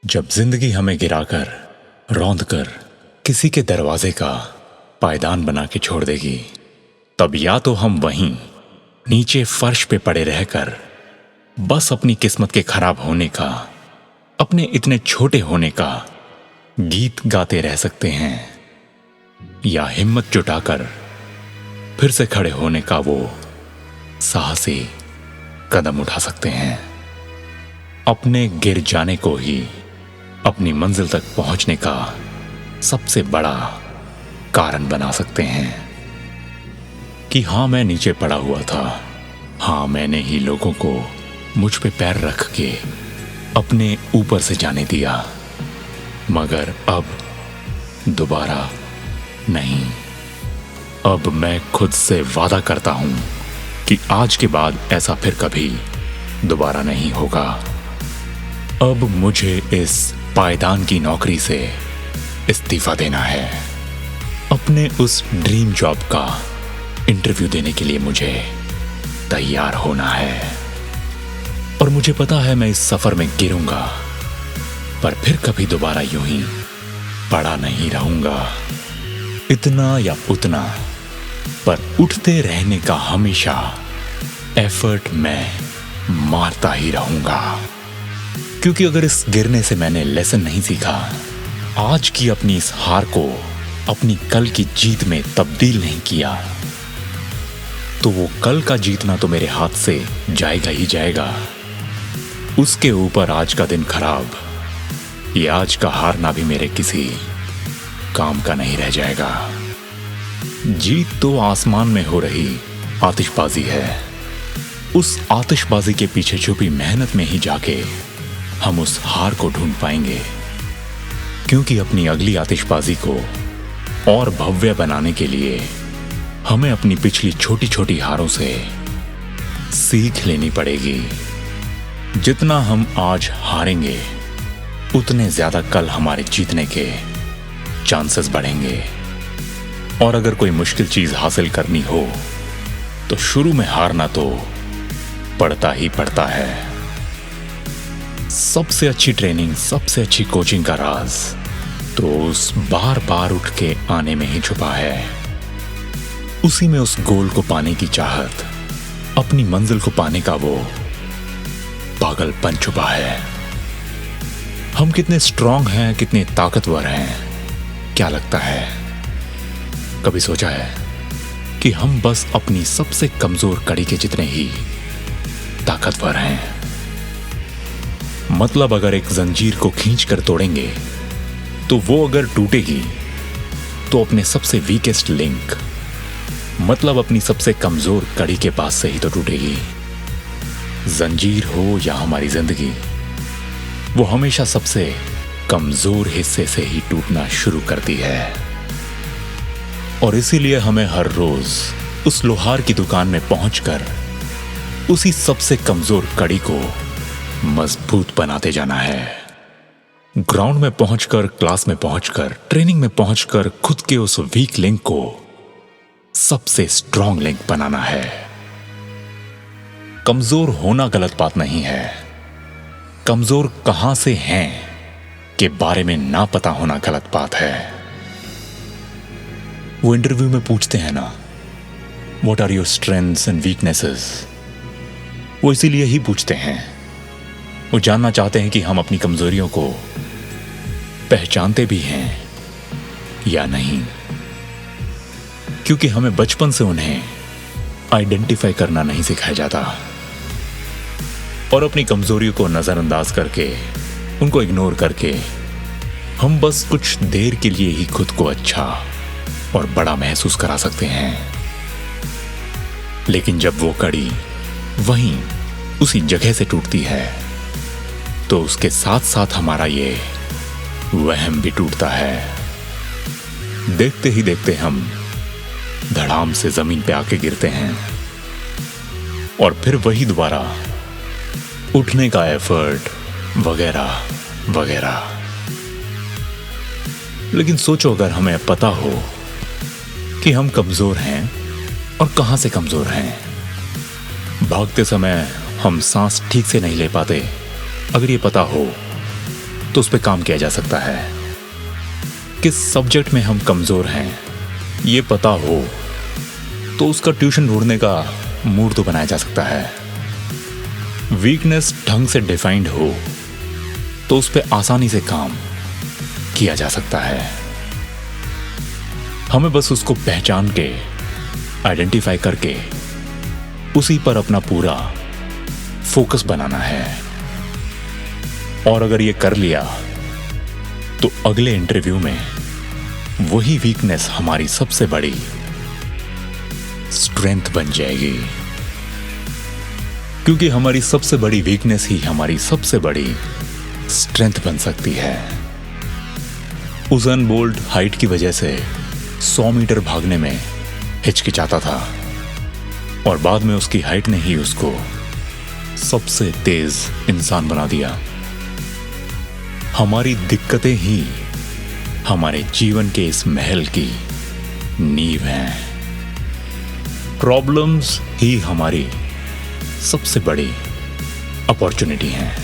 जब जिंदगी हमें गिराकर रौंद कर किसी के दरवाजे का पायदान बना के छोड़ देगी, तब या तो हम वहीं नीचे फर्श पे पड़े रहकर बस अपनी किस्मत के खराब होने का, अपने इतने छोटे होने का गीत गाते रह सकते हैं, या हिम्मत जुटाकर फिर से खड़े होने का वो साहसी कदम उठा सकते हैं। अपने गिर जाने को ही अपनी मंजिल तक पहुंचने का सबसे बड़ा कारण बना सकते हैं कि हाँ, मैं नीचे पड़ा हुआ था, हाँ, मैंने ही लोगों को मुझ पे पैर रख के अपने ऊपर से जाने दिया, मगर अब दोबारा नहीं। अब मैं खुद से वादा करता हूं कि आज के बाद ऐसा फिर कभी दोबारा नहीं होगा। अब मुझे इस पायदान की नौकरी से इस्तीफा देना है। अपने उस ड्रीम जॉब का इंटरव्यू देने के लिए मुझे तैयार होना है। और मुझे पता है मैं इस सफर में गिरूंगा, पर फिर कभी दोबारा यूं ही पड़ा नहीं रहूंगा। इतना या उतना, पर उठते रहने का हमेशा एफर्ट मैं मारता ही रहूंगा। क्योंकि अगर इस गिरने से मैंने लेसन नहीं सीखा, आज की अपनी इस हार को अपनी कल की जीत में तब्दील नहीं किया, तो वो कल का जीतना तो मेरे हाथ से जाएगा ही जाएगा। उसके ऊपर आज का दिन खराब, ये आज का हारना भी मेरे किसी काम का नहीं रह जाएगा। जीत तो आसमान में हो रही आतिशबाजी है। उस आतिशबाजी के पीछे छुपी मेहनत में ही जाके हम उस हार को ढूंढ पाएंगे। क्योंकि अपनी अगली आतिशबाजी को और भव्य बनाने के लिए हमें अपनी पिछली छोटी छोटी हारों से सीख लेनी पड़ेगी। जितना हम आज हारेंगे, उतने ज्यादा कल हमारे जीतने के चांसेस बढ़ेंगे। और अगर कोई मुश्किल चीज हासिल करनी हो, तो शुरू में हारना तो पड़ता ही पड़ता है। सबसे अच्छी ट्रेनिंग, सबसे अच्छी कोचिंग का राज तो उस बार बार उठ के आने में ही छुपा है। उसी में उस गोल को पाने की चाहत, अपनी मंजिल को पाने का वो पागलपन छुपा है। हम कितने स्ट्रांग हैं, कितने ताकतवर हैं, क्या लगता है? कभी सोचा है कि हम बस अपनी सबसे कमजोर कड़ी के जितने ही ताकतवर हैं? मतलब अगर एक जंजीर को खींच कर तोड़ेंगे, तो वो अगर टूटेगी तो अपने सबसे वीकेस्ट लिंक, मतलब अपनी सबसे कमजोर कड़ी के पास से ही तो टूटेगी। जंजीर हो या हमारी जिंदगी, वो हमेशा सबसे कमजोर हिस्से से ही टूटना शुरू करती है। और इसीलिए हमें हर रोज उस लोहार की दुकान में पहुंचकर उसी सबसे कमजोर कड़ी को मजबूत बनाते जाना है। ग्राउंड में पहुंचकर, क्लास में पहुंचकर, ट्रेनिंग में पहुंचकर खुद के उस वीक लिंक को सबसे स्ट्रांग लिंक बनाना है। कमजोर होना गलत बात नहीं है, कमजोर कहां से हैं के बारे में ना पता होना गलत बात है। वो इंटरव्यू में पूछते हैं ना, what are your strengths and weaknesses? वो इसीलिए ही पूछते हैं। वो जानना चाहते हैं कि हम अपनी कमजोरियों को पहचानते भी हैं या नहीं। क्योंकि हमें बचपन से उन्हें आइडेंटिफाई करना नहीं सिखाया जाता, और अपनी कमजोरियों को नजरअंदाज करके, उनको इग्नोर करके हम बस कुछ देर के लिए ही खुद को अच्छा और बड़ा महसूस करा सकते हैं। लेकिन जब वो कड़ी वहीं उसी जगह से टूटती है, तो उसके साथ साथ हमारा ये वहम भी टूटता है। देखते ही देखते हम धड़ाम से जमीन पे आके गिरते हैं, और फिर वही दोबारा उठने का एफर्ट वगैरह वगैरह। लेकिन सोचो, अगर हमें पता हो कि हम कमजोर हैं और कहां से कमजोर हैं। भागते समय हम सांस ठीक से नहीं ले पाते, अगर ये पता हो तो उस पर काम किया जा सकता है। किस सब्जेक्ट में हम कमजोर हैं ये पता हो तो उसका ट्यूशन ढूंढने का मूड तो बनाया जा सकता है। वीकनेस ढंग से डिफाइंड हो तो उस पर आसानी से काम किया जा सकता है। हमें बस उसको पहचान के, आइडेंटिफाई करके उसी पर अपना पूरा फोकस बनाना है। और अगर ये कर लिया तो अगले इंटरव्यू में वही वीकनेस हमारी सबसे बड़ी स्ट्रेंथ बन जाएगी, क्योंकि हमारी सबसे बड़ी वीकनेस ही हमारी सबसे बड़ी स्ट्रेंथ बन सकती है। उज़ैन बोल्ट हाइट की वजह से 100 मीटर भागने में हिचकिचाता था और बाद में उसकी हाइट ने ही उसको सबसे तेज इंसान बना दिया। हमारी दिक्कतें ही हमारे जीवन के इस महल की नींव हैं। प्रॉब्लम्स ही हमारी सबसे बड़ी अपॉर्चुनिटी हैं।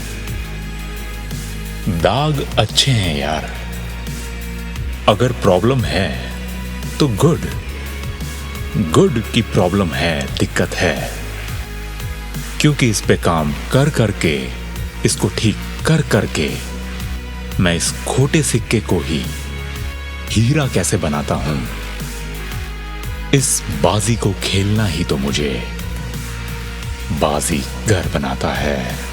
दाग अच्छे हैं यार, अगर प्रॉब्लम है तो गुड की प्रॉब्लम है, दिक्कत है, क्योंकि इस पे काम कर करके, इसको ठीक कर करके मैं इस खोटे सिक्के को ही हीरा कैसे बनाता हूं। इस बाजी को खेलना ही तो मुझे बाजीगर बनाता है।